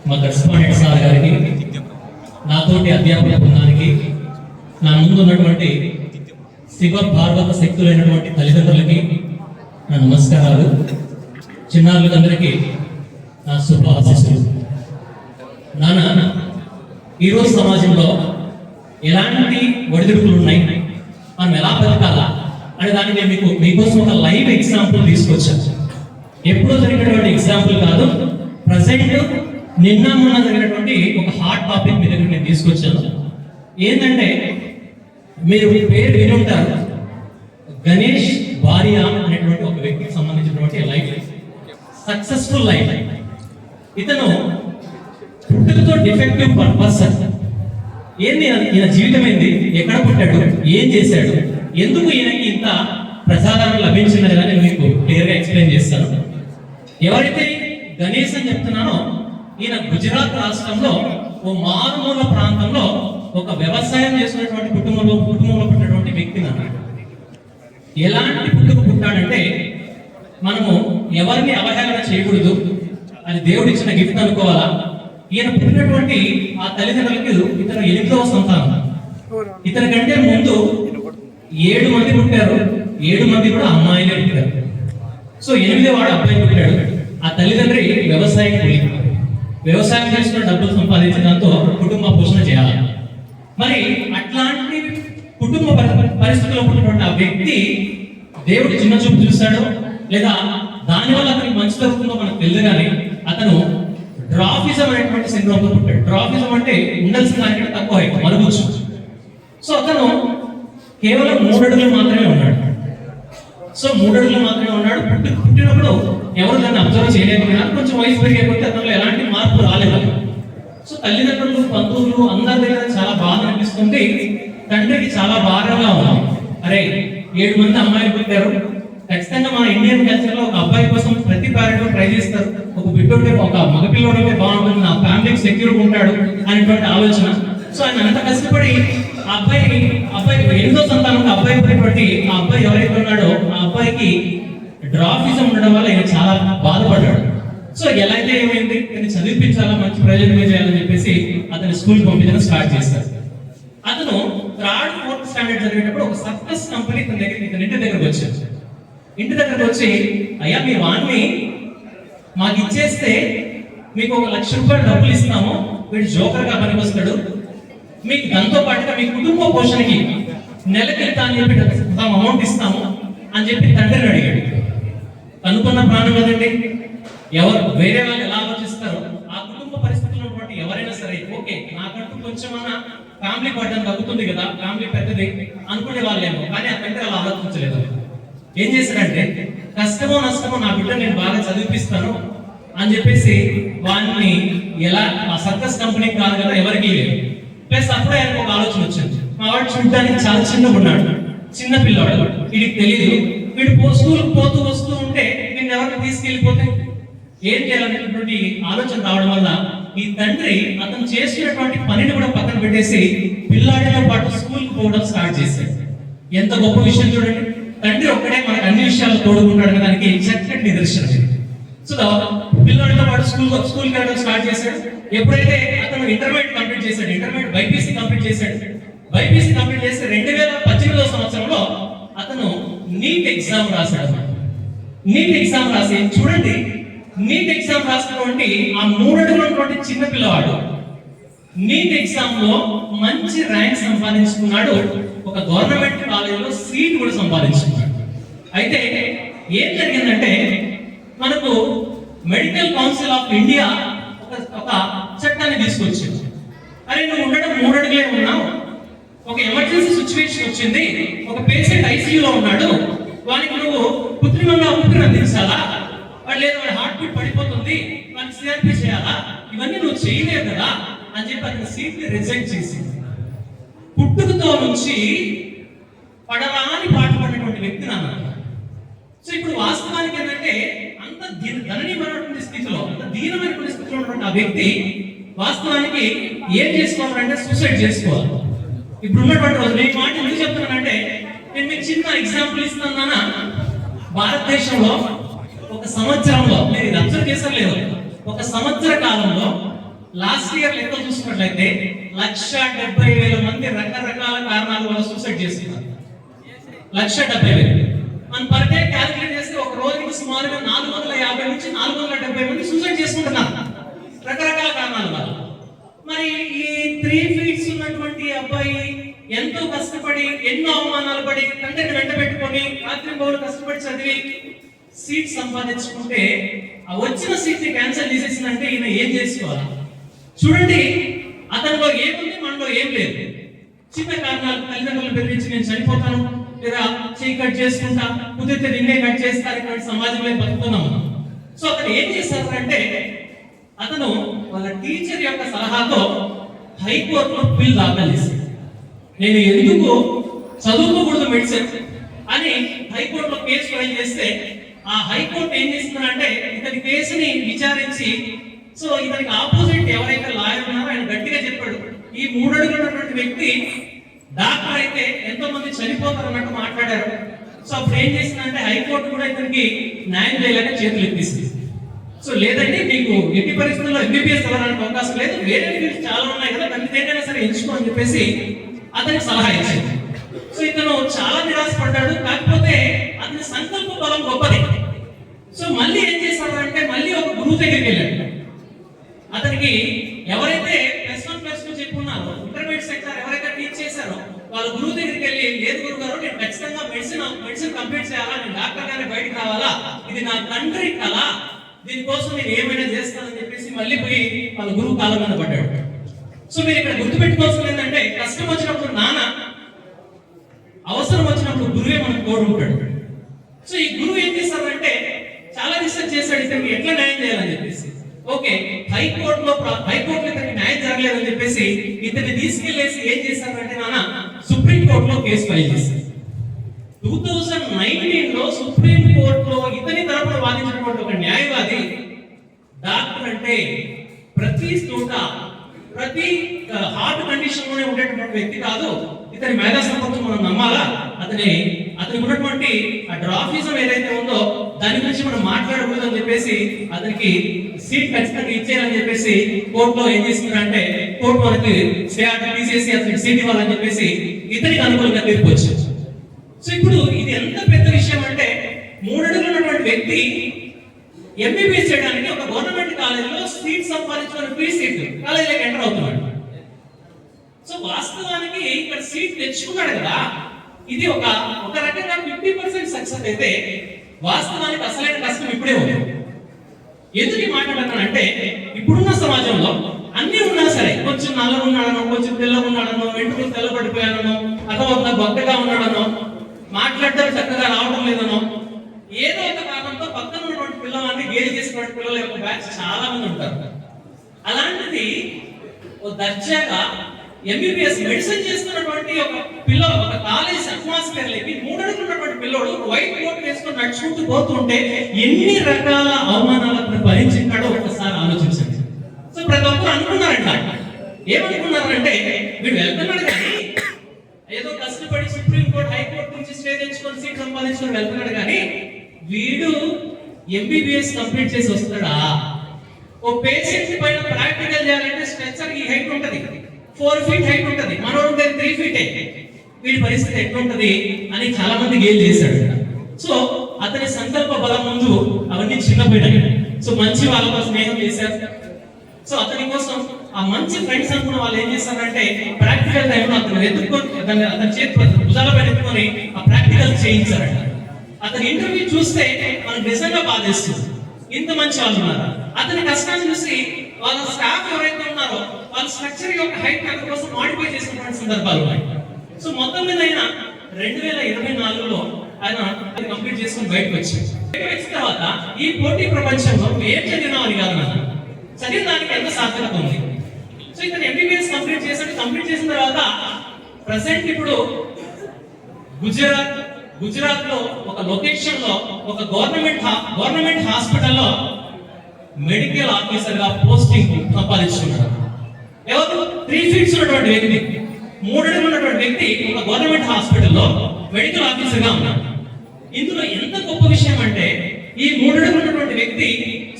మా correspondent sir గారికి, నాతోటి అధ్యాపక బృందానికి, నా ముందు ఉన్నటువంటి శివ భార్గవ శక్తులైనటువంటి తల్లిదండ్రులకి నా నమస్కారాలు. చిన్నారులందరికీ నా శుభ ఆశీస్సులు. నాన్న, ఈరోజు సమాజంలో ఎలాంటి ఒడిదుడుకులు ఉన్నాయి, మనం ఎలా బతకాలా అనే దాన్ని నేను మీకోసం ఒక లైవ్ ఎగ్జాంపుల్ తీసుకొచ్చాను. ఎప్పుడో జరిగినటువంటి ఎగ్జాంపుల్ కాదు, ప్రజెంట్ నిన్న మొన్న జరిగినటువంటి ఒక హాట్ టాపిక్ మీ దగ్గర నేను తీసుకొచ్చాను. ఏంటంటే, మీరు పేరు విని ఉంటారు, గణేష్ భార్య అనేటువంటి ఒక వ్యక్తికి సంబంధించినటువంటి లైఫ్, సక్సెస్ఫుల్ లైఫ్. ఇతను పుట్టుకతో డిఫెక్టివ్ పర్సన్. ఏంది ఈయన జీవితం ఏంది, ఎక్కడ పుట్టాడు, ఏం చేశాడు, ఎందుకు ఈయనకి ఇంత ప్రజాదరణ లభించిందని నేను మీకు క్లియర్గా ఎక్స్ప్లెయిన్ చేస్తాను. ఎవరైతే గణేష్ అని చెప్తున్నానో, ఈయన గుజరాత్ రాష్ట్రంలో ఓ మారుమూల ప్రాంతంలో ఒక వ్యవసాయం చేసినటువంటి కుటుంబంలో పుట్టినటువంటి వ్యక్తిని అన్నాడు. ఎలాంటి పుట్టాడంటే, మనము ఎవరిని అవహేళన చేయకూడదు, అది దేవుడిచ్చిన గిఫ్ట్ అనుకోవాలా. ఈయన పుట్టినటువంటి ఆ తల్లిదండ్రులకి ఇతను 8వ సంతానం. ఇతని కంటే ముందు 7 మంది పుట్టారు, 7 మంది కూడా అమ్మాయిలే పుట్టారు. సో 8వ వాడు అబ్బాయి పుట్టాడు. ఆ తల్లిదండ్రి వ్యవసాయం చేసుకుని డబ్బులు సంపాదించడంతో కుటుంబ పోషణ చేయాలి. మరి అట్లాంటి కుటుంబ పరిస్థితుల్లో పుట్టినటువంటి ఆ వ్యక్తి దేవుడు చిన్న చూపు చూశాడు, లేదా దానివల్ల అతనికి మంచి జరుగుతుందో మనకు తెలియదు, కానీ అతను డ్రాఫిజం అనేటువంటి సిండ్రోమ్తో పుట్టాడు. డ్రాఫిజం అంటే ఉండాల్సిన దానికంటే తక్కువ హైట్, మరుగుచ్చు. సో అతను కేవలం 3 అడుగులు మాత్రమే ఉన్నాడు. సో 3 అడుగులు మాత్రమే ఉన్నాడు. పుట్టినప్పుడు ఎవరు దాన్ని అబ్జర్వ్ చేయలేకపోయినా, కొంచెం వయసు పెరిగేపోతే అతనిలో ఎలాంటి మార్పు రాలేదు. సో తల్లిదండ్రులు, బంధువులు అందరి దగ్గర చాలా బాధ అనిపిస్తుంది. తండ్రికి చాలా భారంగా ఉంది. అరే, 7 మంది అమ్మాయిలు పుట్టారు, ఖచ్చితంగా మన ఇండియన్ కల్చర్ లో ఒక అబ్బాయి కోసం ప్రతి పేరెంట్ ట్రై చేస్తారు. ఒక బిడ్డ ఒక మగపిల్లడు ఉంటే బాగుంటుంది, నా ఫ్యామిలీకి సెక్యూర్ ఉంటాడు అనేటువంటి ఆలోచన. సో ఆయన అంత కష్టపడి ఆ అబ్బాయికి 8వ సంతానం అబ్బాయి పుట్టినటువంటి ఆ అబ్బాయి ఎవరైతే ఉన్నాడో, ఆ అబ్బాయికి డ్రాఫిజం ఉండడం వల్ల ఆయన చాలా బాధపడ్డాడు. సో ఎలా అయితే ఏమైంది, నేను చదివించాలా, మంచి ప్రయోజనమే చేయాలని చెప్పేసి అతని స్కూల్కి పంపించడం స్టార్ట్ చేశారు. అతను 3rd, 4th స్టాండర్డ్ చదివేటప్పుడు ఒక సర్కస్ కంపెనీ ఇతని ఇంటి దగ్గరకు వచ్చారు. ఇంటి దగ్గరకు వచ్చి, అయ్యా మీ వాడిని మాకు ఇచ్చేస్తే మీకు 1 లక్ష రూపాయలు డబ్బులు ఇస్తాము, వీడు జోకర్గా పనికొస్తాడు, మీకు దాంతో పాటుగా మీ కుటుంబ పోషణకి నెలకి ఎంత అని చెప్పి అమౌంట్ ఇస్తాము అని చెప్పి తండ్రిని అడిగాడు. అనుకున్న ప్రాణం కదండి, ఎవరు వేరే వాళ్ళు ఎలా ఆలోచిస్తారో ఆ కుటుంబ పరిస్థితుల్లో ఉన్నటువంటి ఎవరైనా సరే, ఓకే నాకంటూ కొంచెమన్నా ఫ్యామిలీ బర్డెన్ తగ్గుతుంది కదా, ఫ్యామిలీ పెద్దది అనుకునే వాళ్ళేమో, కానీ ఆ తండ్రి అలా ఆలోచించలేదు. ఏం చేశాడంటే, కష్టమో నష్టమో నా బిడ్డ నేను బాగా చదివిపిస్తాను అని చెప్పేసి వాడిని ఎలా ఆ సర్కస్ కంపెనీకి కాదు కదా, ఎవరికి లేదు. ప్లస్ అప్పుడే ఆయనకు ఒక ఆలోచన వచ్చింది, మా వాడు చూడడానికి చాలా చిన్నగా ఉన్నాడు, చిన్న పిల్లవాడు, వీడికి తెలియదు, వీడు స్కూల్కి పోతూ వస్తూ ఉంటే నేను ఎవరిని తీసుకెళ్ళిపోతే ఏం చేయాలనేటువంటి ఆలోచన రావడం వల్ల ఈ తండ్రి అతను చేసినటువంటి పనిని కూడా పక్కన పెట్టేసి పిల్లాడితో పాటు స్కూల్కి పోవడం స్టార్ట్ చేశాడు. ఎంత గొప్ప విషయం చూడండి, తండ్రి ఒక్కడే మనకు అన్ని విషయాలు తోడుకుంటాడు, దానికి చక్కటి నిదర్శనం. సో పిల్లాడితో పాటు స్కూల్కి వెళ్ళడం స్టార్ట్ చేశాడు. ఎప్పుడైతే అతను ఇంటర్మీడియట్ కంప్లీట్ చేశాడు, ఇంటర్మీడియట్ బైపీసీ కంప్లీట్ చేశాడు, బైపీసీ కంప్లీట్ చేసి 2018వ సంవత్సరంలో అతను నీట్ ఎగ్జామ్ రాశాడు. నీట్ ఎగ్జామ్ రాసి చూడండి, నీట్ ఎగ్జామ్ రాసినటువంటి ఆ 3 అడుగులు చిన్న పిల్లవాడు నీట్ ఎగ్జామ్ లో మంచి ర్యాంక్ సంపాదించుకున్నాడు. ఒక గవర్నమెంట్ కాలేజీలో సీట్ కూడా సంపాదించుకున్నాడు. అయితే ఏం జరిగిందంటే, మనకు మెడికల్ కౌన్సిల్ ఆఫ్ ఇండియా ఒక చట్టాన్ని తీసుకొచ్చింది. అరే, నువ్వు ఉండడం 3 అడుగులే ఉన్నావు, ఒక ఎమర్జెన్సీ సిచ్యువేషన్ వచ్చింది, ఒక పేషెంట్ ఐసీయూలో ఉన్నాడు, వానికి నువ్వు కృత్రిమంగా ఊపిరి అందించాలా, వాడు లేదు వాడి హార్ట్ బీట్ పడిపోతుంది, వానికి సిఆర్పీ చేయాలా, ఇవన్నీ నువ్వు చేయలేవు కదా అని చెప్పి అతని సీట్ని రిజెక్ట్ చేసి, పుట్టుకతో నుంచి పడరాని పాట పడినటువంటి వ్యక్తి నాన్న. సో ఇప్పుడు వాస్తవానికి ఏంటంటే, అంత ధననీయమైనటువంటి స్థితిలో, అంత దీనమైనటువంటి స్థితిలో ఉన్నటువంటి ఆ వ్యక్తి వాస్తవానికి ఏం చేసుకోవాలంటే సూసైడ్ చేసుకోవాలి. ఇప్పుడు ఉన్నటువంటి రోజు నేను మాట ఎందుకు చెప్తున్నానంటే, నేను మీకు చిన్న ఎగ్జాంపుల్ ఇస్తున్నానా. భారతదేశంలో ఒక సంవత్సరంలో, నేను ఇది అబ్జర్వ్ చేశాను లేదు, ఒక సంవత్సర కాలంలో లాస్ట్ ఇయర్ లెక్క చూసుకున్నట్లయితే 1,70,000 మంది రకరకాల కారణాల వల్ల సూసైడ్ చేస్తున్నారు. 1,70,000 మనం పర్ డే క్యాలిక్యులేట్ చేస్తే ఒక రోజుకి సుమారుగా 450 నుంచి 470 మంది సూసైడ్ చేసుకుంటున్నారు రకరకాల కారణాల వల్ల. మరి ఈ 3 ఫీట్స్ ఉన్నటువంటి అబ్బాయి ఎంతో కష్టపడి ఎన్నో అవమానాలు పడి తండ్రిని వెంట పెట్టుకొని రాత్రి పౌరులు కష్టపడి చదివి సీట్ సంపాదించుకుంటే ఆ వచ్చిన సీట్ ని క్యాన్సిల్ చేసేసిందంటే ఈయన ఏం చేసుకోవాలి? చూడండి, అతనిలో ఏముంది, మనలో ఏం లేదు. చిన్న కారణాలు, తల్లిదండ్రులు బెదిరించి నేను చనిపోతాను లేదా చేయి కట్ చేసుకుంటా, కుదిరితే నిన్నే కట్ చేస్తారు, ఇటువంటి సమాజంలో బతుకుతున్నాము. సో అతను ఏం చేశారు అంటే, అతను వాళ్ళ టీచర్ యొక్క సలహాతో హైకోర్టులో బిల్ దాఖలు చేశాడు. నేను ఎందుకు చదువుకోకూడదు మెడిసిన్ అని హైకోర్టులో కేసు ఫైల్ చేస్తే ఆ హైకోర్టు ఏం చేస్తుందంటే ఇతని కేసుని విచారించి, సో ఇతనికి ఆపోజిట్ ఎవరైతే లాయర్ ఉన్నారో ఆయన గట్టిగా చెప్పాడు, ఈ 3 అడుగులు ఉన్నటువంటి వ్యక్తి డాక్టర్ అయితే ఎంతో మంది చనిపోతారు అన్నట్టు మాట్లాడారు. సో అప్పుడు ఏం చేసిందంటే హైకోర్టు కూడా ఇతనికి న్యాయం చేయలేక చేతులు ఎత్తేసింది. సో లేదండి, మీకు ఎట్టి పరిస్థితుల్లో ఎంబీబీఎస్ అవ్వడానికి అవకాశం లేదు, వేరే ఫీల్డ్స్ చాలా ఉన్నాయి కదా, దాన్ని ఏదైనా సరే ఎంచుకో అని చెప్పేసి అతనికి సలహా ఇచ్చింది. సో ఇతను చాలా నిరాశపడ్డాడు. కాకపోతే అతని సంకల్ప బలం గొప్పది. సో మళ్ళీ ఏం చేశాడు అంటే మళ్ళీ ఒక గురువు దగ్గరికి వెళ్ళాడు. అతనికి ఎవరైతే +1+2 చెప్పున్నారో ఇంటర్మీడియట్ సెక్టర్ ఎవరైతే టీచ్ చేశారో వాళ్ళ గురువు దగ్గరికి వెళ్ళి, లేదు గురువు గారు, నేను ఖచ్చితంగా మెడిసిన్ కంప్లీట్ చేయాలా, నేను డాక్టర్ గానే బయటకు రావాలా, ఇది నా తండ్రి కళ, దీనికోసం నేను ఏమైనా చేస్తానని చెప్పేసి మళ్ళీ పోయి వాళ్ళ గురువు కాళ్ళ మీద పడ్డాడు. సో మీరు ఇక్కడ గుర్తుపెట్టుకోవాల్సింది ఏంటంటే, కష్టం వచ్చినప్పుడు నాన్న, అవసరం వచ్చినప్పుడు గురువే మనకు తోడు ఉంటాడు. సో ఈ గురువు ఏం చేశారంటే చాలా రీసెర్చ్ చేశాడు, ఇతనికి ఎట్లా న్యాయం చేయాలని చెప్పేసి. ఓకే, హైకోర్టులో ఇతనికి న్యాయం జరగలేదని చెప్పేసి ఇతన్ని తీసుకెళ్లేసి ఏం చేశారంటే నాన్న సుప్రీం కోర్టులో కేసు ఫైల్ చేశారు. 2019లో సుప్రీం కోర్టులో ఇతని తరపున వాదించినటువంటి ఒక న్యాయవాది, డాక్టర్ అంటే ప్రతి చోట ప్రతి హార్ట్ కండిషన్ లోనే ఉండేటువంటి వ్యక్తి కాదు, ఇతని మేధా సంపత్తును మనం నమ్మాలా, అతనికి ఉన్నటువంటి ఆ డ్రాఫిజం ఏదైతే ఉందో దాని గురించి మనం మాట్లాడకూడదు అని చెప్పేసి అతనికి సీట్ ఖచ్చితంగా ఇచ్చేయాలని చెప్పేసి కోర్టులో ఏం చేస్తున్నారంటే కోర్టు మనకి స్టే ఆర్డర్ తీసేసి అతనికి సీట్ ఇవ్వాలని చెప్పేసి ఇతనికి అనుకూలంగా తీర్పు వచ్చింది. సో ఇప్పుడు ఇది ఎంత పెద్ద విషయం అంటే, 3 అడుగులు ఉన్నటువంటి వ్యక్తి ఎంబీబీఎస్ చేయడానికి ఒక గవర్నమెంట్ కాలేజీలో సీట్ సంపాదించుకుని ఫ్రీ సీట్ కాలేజీలోకి ఎంటర్ అవుతున్నాడు. సో వాస్తవానికి ఇక్కడ సీట్ తెచ్చుకున్నాడు కదా, ఇది ఒక రకంగా 50% సక్సెస్ అయితే వాస్తవానికి అసలైన కష్టం ఇప్పుడే ఉంది. ఎందుకు మాట్లాడతానంటే, ఇప్పుడున్న సమాజంలో అన్ని ఉన్నా సరే, కొంచెం నల్లగా ఉన్నాడనో, కొంచెం తెల్లగా ఉన్నాడనో, వెంట్రుకలు తెల్లబడిపోయాడనో, అథవా బొక్కగా ఉన్నాడనో, మాట్లాడటం చక్కగా రావడం లేదనో, ఏదో ఒక కారణంతో పక్కన ఉన్నటువంటి పిల్లవాడిని గేలి చేసినటువంటి పిల్లల యొక్క బ్యాచ్ చాలా మంది ఉంటారు. అలాంటిది ఓ దర్జాగా ఎంబీబీఎస్ మెడిసిన్ చేస్తున్నటువంటి ఒక కాలేజ్ అట్మాస్ఫియర్ లేకి 3 అడుగులు ఉన్నటువంటి పిల్లోడు వైట్ కోట్ వేసుకొని నడుచుకుంటూ పోతుంటే ఎన్ని రకాల అవమానాలను భరించాడో ఒకసారి ఆలోచించండి. సో ప్రతి ఒక్కరు అనుకున్నారంట, ఏమనుకున్నారంటే వీడు వెళ్తున్నాడు కానీ ఏదో కష్టపడి సుప్రీం కోర్టు హైకోర్టు నుంచి స్టే తెచ్చుకొని సీట్ సంపాదించుకొని వెళ్తున్నాడు కానీ వీడు ఎంబీబీఎస్ కంప్లీట్ చేసి వస్తాడా? ఓ పేషెంట్ పైన ప్రాక్టికల్ చేయాలంటే స్ట్రెచర్ ఈ హైట్ ఉంటది, 4 ఫీట్ హైట్ ఉంటది, మనోడు 3 ఫీటే, వీడి పరిస్థితి ఎట్లుంటది అని చాలా మంది గేల్ చేశాడు. సో అతని సంకల్ప బలం ముందు అవన్నీ చిన్నపోయినాయి. సో మంచి వాళ్ళతో స్నేహం చేశారు. సో అతని కోసం ఆ మంచి ఫ్రెండ్స్ అనుకున్న వాళ్ళు ఏం చేస్తారంటే ప్రాక్టికల్ టైంలో అతను ఎత్తుకొని అతని చేతి భుజాలపై ఎత్తుకొని ఆ ప్రాక్టికల్ చేయించారంట. అతని ఇంటర్వ్యూ చూస్తే మనకు నిజంగా బాధేస్తుంది, ఇంత మంచి వాళ్ళు ఉన్నారు. అతని కష్టాన్ని చూసి వాళ్ళ స్టాఫ్ ఎవరైతే ఉన్నారో వాళ్ళ స్ట్రక్చర్ యొక్క హైట్ అతని కోసం మాడిఫై చేసినటువంటి సందర్భాలు ఉన్నాయి. సో మొత్తం మీద ఆయన 2024లో ఆయన కంప్లీట్ చేసుకుని బయటకు వచ్చిన తర్వాత ఈ పోటీ ప్రపంచంలో ఏం చదివినామని కాదు, నాకు చదివిన దానికి ఎంత సార్థకత ఉంది. సో ఇతను ఎంబీబీఎస్ కంప్లీట్ చేసిన తర్వాత ప్రెసెంట్ ఇప్పుడు గుజరాత్ లో ఒక లొకేషన్ లో ఒక గవర్నమెంట్ హాస్పిటల్లో మెడికల్ ఆఫీసర్ గా పోస్టింగ్ సంపాదించుకున్నాడు. ఎవరు? 3 ఫీట్స్ ఉన్నటువంటి వ్యక్తి, 3 అడుగులు ఉన్నటువంటి వ్యక్తి ఒక గవర్నమెంట్ హాస్పిటల్లో మెడికల్ ఆఫీసర్ గా ఉన్నాడు. ఇందులో ఎంత గొప్ప విషయం అంటే, ఈ 3 అడుగులు ఉన్నటువంటి వ్యక్తి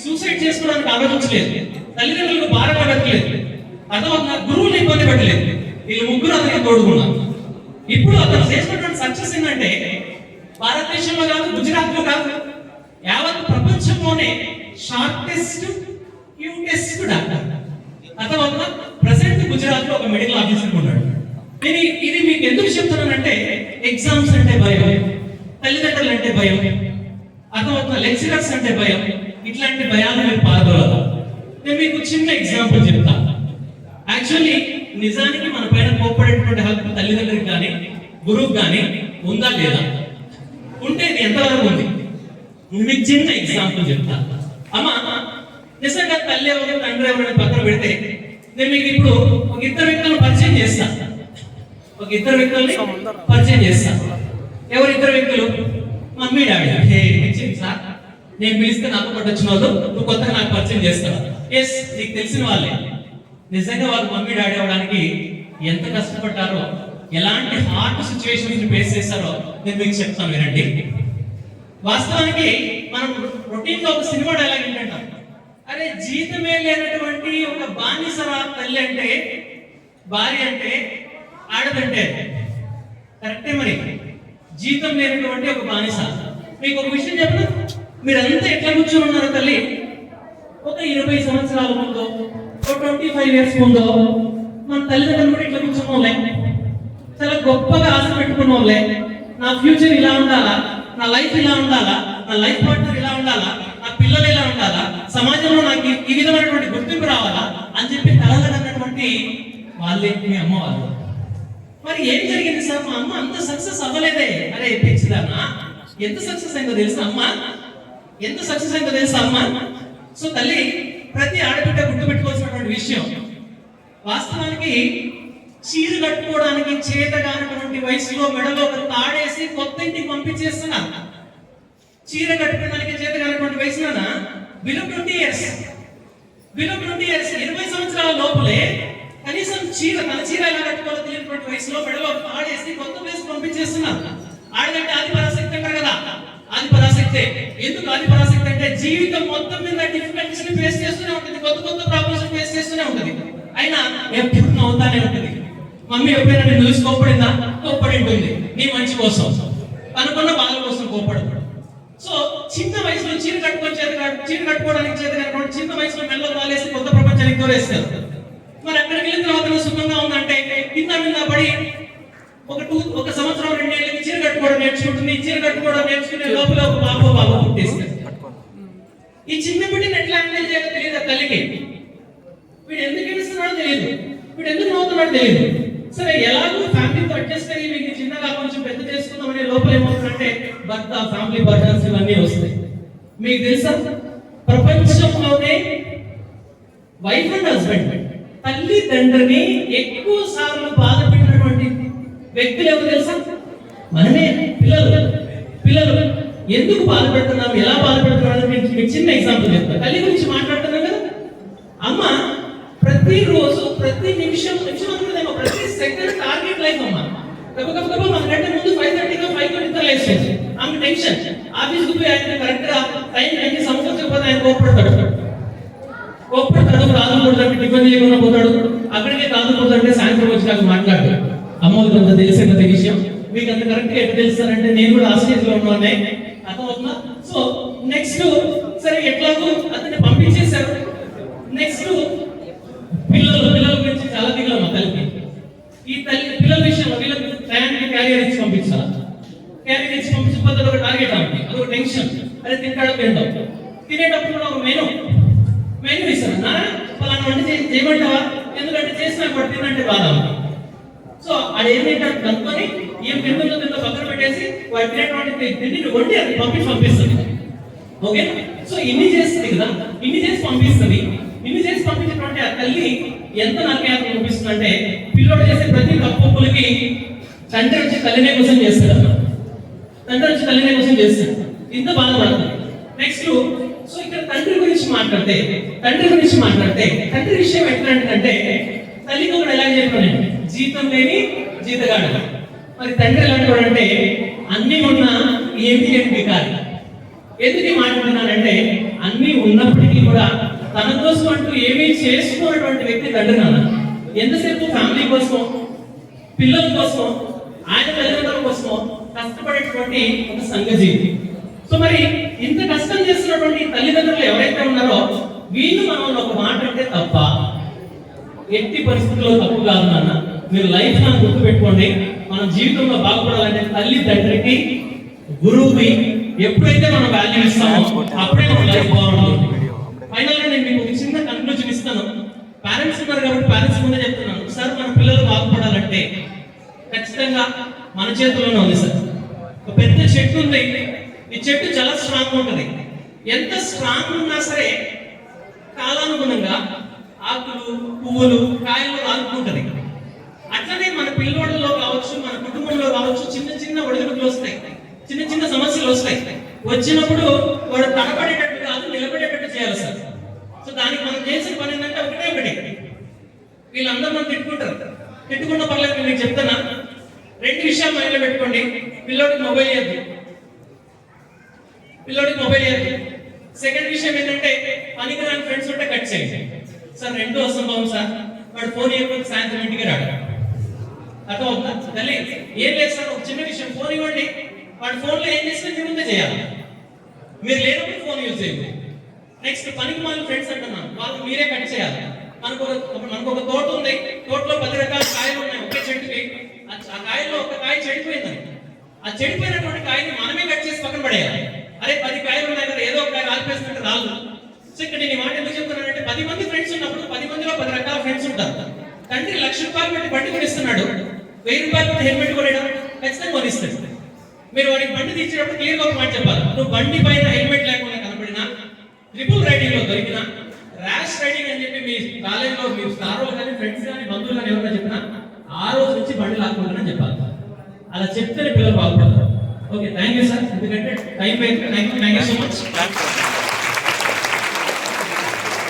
సూసైడ్ చేసుకోవడానికి ఆలోచించలేదు, తల్లిదండ్రులకు భారంగా పెట్టలేదు, అర్థమవుతున్న గురువులు ఇబ్బంది పెట్టలేదు, వీళ్ళు ముగ్గురు అతనికి తోడుకున్నారు. ఇప్పుడు అతను చేసినటువంటి సక్సెస్ ఏంటంటే భారతదేశంలో కాదు, గుజరాత్ లో కాదు, యావత్ ప్రపంచంలోనే షార్టెస్ట్ క్యూటెస్ట్ డాక్టర్. అర్థమవుతున్నా ప్రెసెంట్ గుజరాత్ లో ఒక మెడికల్ ఆఫీసర్ ఉన్నాడు. ఇది మీకు ఎందుకు చెప్తున్నానంటే ఎగ్జామ్స్ అంటే భయం, తల్లిదండ్రులు అంటే భయం, అర్థమవుతున్న లెక్చరర్స్ అంటే భయం, ఇట్లాంటి భయాలు మీరు పాల్గొనాలి. నేను మీకు చిన్న ఎగ్జాంపుల్ చెప్తాను. యాక్చువల్లీ నిజానికి మన పైన కోప్పడేటువంటి హక్కు తల్లిదండ్రులకు కానీ గురువుకి కానీ ఉందా లేదా? ఉంటే ఇది ఎంతవరకు ఉంది? మీకు చిన్న ఎగ్జాంపుల్ చెప్తాను. అమ్మ నిజంగా తల్లి ఎవరు తండ్రి ఎవరైనా పక్కన పెడితే నేను మీకు ఇప్పుడు ఒక ఇద్దరు వ్యక్తులను పరిచయం చేస్తాను. ఎవరు ఇద్దరు వ్యక్తులు? Mummy daddy. ఇచ్చింది సార్, నేను పిలిస్తే నాకు పట్టొచ్చిన వాళ్ళు, నువ్వు కొత్తగా నాకు పరిచయం చేస్తావు. ఎస్, నీకు తెలిసిన వాళ్ళే. నిజంగా వాళ్ళు మమ్మీ డాడీ అవ్వడానికి ఎంత కష్టపడ్డారో, ఎలాంటి హార్డ్ సిచ్యువేషన్స్ ఫేస్ చేస్తారో నేను మీకు చెప్తాను, వినండి. వాస్తవానికి మనం రొటీన్ లో ఒక సినిమా డైలాగ్ ఏంటంటాం, అరే జీతమే లేనటువంటి ఒక బానిసరా తల్లి అంటే, భార్య అంటే, ఆడదంటే. కరెక్టే. మరి జీతం లేనటువంటి ఒక బానిస. మీకు ఒక విషయం చెప్పను, మీరంతా ఎట్లా కూర్చొని ఉన్నారు తల్లి? ఒక 20 సంవత్సరాల ముందు, ఒక 25 years ముందు మన తల్లిదండ్రులు కూడా ఇట్లా కూర్చున్న వాళ్ళే, చాలా గొప్పగా ఆశ పెట్టుకున్న వాళ్ళే. నా ఫ్యూచర్ ఇలా ఉండాలా, నా లైఫ్ ఇలా ఉండాలా, నా లైఫ్ పార్ట్నర్ ఇలా ఉండాలా, నా పిల్లలు ఇలా ఉండాలా, సమాజంలో నాకు ఈ విధమైనటువంటి గుర్తింపు రావాలా అని చెప్పి కలగలన్నటువంటి వాళ్ళే మీ అమ్మ వాళ్ళు. మరి ఏం జరిగింది సార్? మా అమ్మ అంత సక్సెస్ అవ్వలేదే. అరే పిచ్చిదానా, ఎంత సక్సెస్ అయిందో తెలుసా అమ్మ? ఎంత సక్సెస్ అయిందో తెలుసా అమ్మ? సో తల్లి, ప్రతి ఆడబిడ్డ గుర్తుపెట్టుకోవాల్సినటువంటి విషయం, వాస్తవానికి చీర కట్టుకోవడానికి చేతగానటువంటి వయసులో మెడలో ఒక తాడేసి కొత్త ఇంటికి పంపించేస్తున్నారు. చీర కట్టుకోవడానికి చేతగానటువంటి వయసులోన బిలో 20 years 20 సంవత్సరాల లోపలే కనీసం తన చీర ఎలా కట్టుకోవాలో తెలియనటువంటి వయసులో మెడలో తాడేసి కొత్త ప్లేస్ పంపించేస్తున్నారు. ఆడదంటే ఆది పరాశక్తి అంటారు కదా, ఆది పరాశక్తే. ఎందుకు ఆది పరాశక్తి అంటే జీవితం మొత్తం మీద డిఫికల్టీస్ ని ఫేస్ చేస్తూనే ఉంటుంది, కొత్త ప్రాబ్లమ్స్ ఫేస్ చేస్తూనే ఉంటుంది, అయినా ఎప్పుడు నవ్వుతానే ఉంటుంది. మమ్మీ ఎప్పుడైనా నేను చూసి కోప్పడిందా? కోప్పడి ఉంటుంది, నీ మంచి కోసం, అనుకున్న బాధ కోసం కోప్పడదు. సో చిన్న వయసులో చీర కట్టుకోవడానికి చేత చిన్న వయసులో మెల్ల వాలేసి కొత్త ప్రపంచానికి తోలేస్తారు. మరి అక్కడికి వెళ్ళిన తర్వాత సుఖంగా ఉందంటే కింద మీద పడి ఒక సంవత్సరం 2 ఏళ్ళకి చీర కట్టుకోవడం నేర్చుకుంటుంది. చీర కట్టుకోవడం నేర్చుకునే లోపల ఒక బాబు పుట్టేస్తారు. ఈ చిన్న బిడ్డని ఎట్లా హ్యాండిల్ చేయాలో తెలియదు ఆ తల్లికి. వీడు ఎందుకు ఏడుస్తున్నాడో తెలియదు, వీడు ఎందుకు నవ్వుతున్నాడో తెలియదు. సరే ఎలాగో ఫ్యామిలీతో అడ్జస్ట్ అయ్యి మీకు చిన్నగా కొంచెం పెద్ద చేసుకుందామనే లోపల ఏమవుతుందంటే భర్త, ఫ్యామిలీ బర్డన్స్ ఇవన్నీ వస్తాయి. మీకు తెలుసా, ప్రపంచంలోనే వైఫ్ అండ్ హస్బెండ్ తల్లి తండ్రిని ఎక్కువ సార్లు బాధ పెట్టినటువంటి వ్యక్తులు ఎవరు తెలుసా? మనమే. పిల్లలు ఎందుకు బాధ పెడుతున్నాం, ఎలా బాధ పెడుతున్నాం మీకు చిన్న ఎగ్జాంపుల్ చెప్తాను. తల్లి గురించి మాట్లాడుతున్నాం కదా, అమ్మ ప్రతిరోజు ప్రతి నిమిషం అనుకునేదేమో, ప్రతి సెకండ్ టార్గెట్ లైఫ్ అమ్మ. గబగబా మనకంటే ముందు 5:30 5 నిద్ర లేస్తుంది. ఆమె టెన్షన్, ఆఫీస్కి పోయి ఆయన కరెక్ట్ గా టైం అన్ని సమకూర్చకపోతే ఆయన కోప్పడతాడు, కాదు పోతాడు, టిఫిన్ చేయకుండా పోతాడు, అక్కడికే కాదు పోతాడంటే సాయంత్రం వచ్చి నాకు మాట్లాడతాడు. అమ్మకి అంత తెలిసిన విషయం మీకు అంత కరెక్ట్ గా ఎట్లా తెలుస్తారంటే నేను కూడా ఆ స్టేజ్ లో ఉన్నానే, అర్థమవుతుందా? సో నెక్స్ట్ సరే ఎట్లాగో అతన్ని పంపించేశారు. నెక్స్ట్ పిల్లల గురించి చాలా దిగులు మా తల్లికి. ఈ తల్లి పిల్లల విషయంలో వీళ్ళకి టయానికి క్యారియర్ ఇచ్చి పంపించాలి. క్యారియర్ ఇచ్చి పంపించకపోతే ఒక టార్గెట్ ఆమె, అదొక టెన్షన్. అదే తింటాడో తినేటప్పుడు కూడా ఒక మెనూ ఇస్తారు. పలానా వంట చేయమంటావా? ఎందుకంటే చేసిన వాడు తినంటే బాధ. సో అది ఏంటంటే కనుక్కొని ఏం తింటుందో తిందో పక్కన పెట్టేసి వాడు తినేటువంటి తిండిని వండి అది పంపిస్తుంది. ఓకే, సో ఇన్ని చేస్తుంది కదా, ఇన్ని చేసి పంపిస్తుంది. ఇన్ని చేసి పంపించినటువంటి ఆ తల్లి ఎంత నాకేతం పంపిస్తుందంటే పిల్లోడు చేసే ప్రతి తప్పులకి తండ్రి వచ్చి తల్లినే కోసం చేస్తాడు. ఇంత బాధపడుతుంది. నెక్స్ట్ సో ఇక్కడ తండ్రి గురించి మాట్లాడితే తండ్రి విషయం ఎట్లాంటిదంటే తల్లికి ఒకటి ఎలా చెప్పాను, జీతం లేని జీతగాడు. మరి తండ్రి ఎలాంటి అంటే అన్ని ఉన్న ఏమి బికారి. ఎందుకు మాట్లాడుతున్నానంటే అన్ని ఉన్నప్పటికీ కూడా తన కోసం అంటూ ఏమీ చేసుకోనటువంటి వ్యక్తి తండ్రి నాన్న. ఎంతసేపు ఫ్యామిలీ కోసం, పిల్లల కోసం, ఆయన తల్లిదండ్రుల కోసం కష్టపడేటువంటి ఒక సంఘజీవి. సో మరి ఇంత కష్టం చేస్తున్నటువంటి తల్లిదండ్రులు ఎవరైతే ఉన్నారో వీళ్ళు మనం ఒక మాట అంటే తప్ప, ఎట్టి పరిస్థితుల్లో తప్పు కాదు నాన్న. మీరు లైఫ్ లాంగ్ గుర్తుపెట్టుకోండి, మనం జీవితంలో బాగుపడాలంటే తల్లి తండ్రికి, గురువుకి ఎప్పుడైతే మనం వాల్యూ ఇస్తామో అప్పుడే మన లైఫ్ బాగుంటుంది. ఫైనల్ గా నేను మీకు ఒక చిన్న కన్క్లూజన్ ఇస్తాను. పేరెంట్స్ ఉన్నారు కాబట్టి పేరెంట్స్ ముందే చెప్తున్నాను సార్, మన పిల్లలు బాగుపడాలంటే ఖచ్చితంగా మన చేతుల్లోనే ఉంది సార్. ఒక పెద్ద చెట్టు ఉంది, ఈ చెట్టు చాలా స్ట్రాంగ్ ఉంటుంది. ఎంత స్ట్రాంగ్ ఉన్నా సరే కాలానుగుణంగా ఆకులు, పువ్వులు, కాయలు ఆడుకుంటది. అట్లనే మన పిల్లోళ్ళలో కావచ్చు, మన కుటుంబంలో కావచ్చు చిన్న చిన్న ఒడిదుడుకులు వస్తాయి, చిన్న చిన్న సమస్యలు వస్తాయి. వచ్చినప్పుడు వాడు తడబడేటట్టు కాదు, నిలబడేటట్టు చేయాలి సార్. సో దానికి మనం చేసిన పని ఏంటంటే ఒకటే, వీళ్ళందరూ మనం తిట్టుకున్న పర్లేదు. మీకు చెప్తానా, 2 విషయాలు మైండ్లో పెట్టుకోండి. పిల్లోడికి మొబైల్ ఇవ్వద్దు. సెకండ్ విషయం ఏంటంటే పనికిరాని ఫ్రెండ్స్ ఉంటే కట్ చేయండి సార్. 2 అసంభవం సార్. వాడు ఫోన్ ఇవ్వకపోతే సాయంత్రం ఇంటికి రాడు. అర్థమవుతుందా తల్లి? ఏం లేదు సార్, ఒక చిన్న విషయం, ఫోన్ ఇవ్వండి. వాడు ఫోన్లో ఏం చేసినా మీ ముందే చేయాలి. మీరు లేనప్పుడు ఫోన్ యూజ్ చేయండి. నెక్స్ట్ పనికి మాలిన ఫ్రెండ్స్ అంటున్నాను, వాళ్ళు మీరే కట్ చేయాలి. మనకు ఒక తోట ఉంది, తోటలో 10 రకాల కాయలు ఉన్నాయి ఒకే చెట్టుకి. ఆ కాయల్లో ఒక కాయ చెడిపోయిందని, ఆ చెడిపోయినటువంటి కాయని మనమే కట్ చేసి పక్కన పడేయాలి. అరే 10 కాయలు ఉన్నాయి కదా, ఏదో ఒక కాయ రాలిపేస్తుంటే రాదు. సో ఇక్కడ నేను ఈ మాట ఎందుకు చెప్తున్నానంటే 10 మంది ఫ్రెండ్స్ ఉన్నప్పుడు 10 మందిలో 10 రకాల ఫ్రెండ్స్ ఉంటారు. తండ్రి 1,00,000 రూపాయలు పెట్టి బండి కొనిస్తున్నాడు, 1000 రూపాయలు పెట్టి హెల్మెట్ కొనడం ఖచ్చితంగా కొనిస్తాడు. మీరు వాడికి బండి తీసేటప్పుడు క్లియర్గా ఒక మాట చెప్పాలి, నువ్వు బండి పైన హెల్మెట్ లేకుండా కనపడినా, ట్రిపుల్ రైడింగ్ లో దొరికినా, ర్యాష్ రైడింగ్ అని చెప్పి మీ కాలేజీలో మీ స్టార్ కానీ ఫ్రెండ్స్ కానీ బంధువులు కానీ ఎవరైనా చెప్పినా ఆ రోజు నుంచి బండి లాక్కుంటానని చెప్పాలి. అలా చెప్తేనే పిల్లలు బాగుపడతారు. Okay, thank you sir. ఎందుకంటే టైం అయిపోయింది. Thank you so much.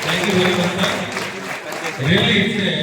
Thank you very much, sir. Really, it's a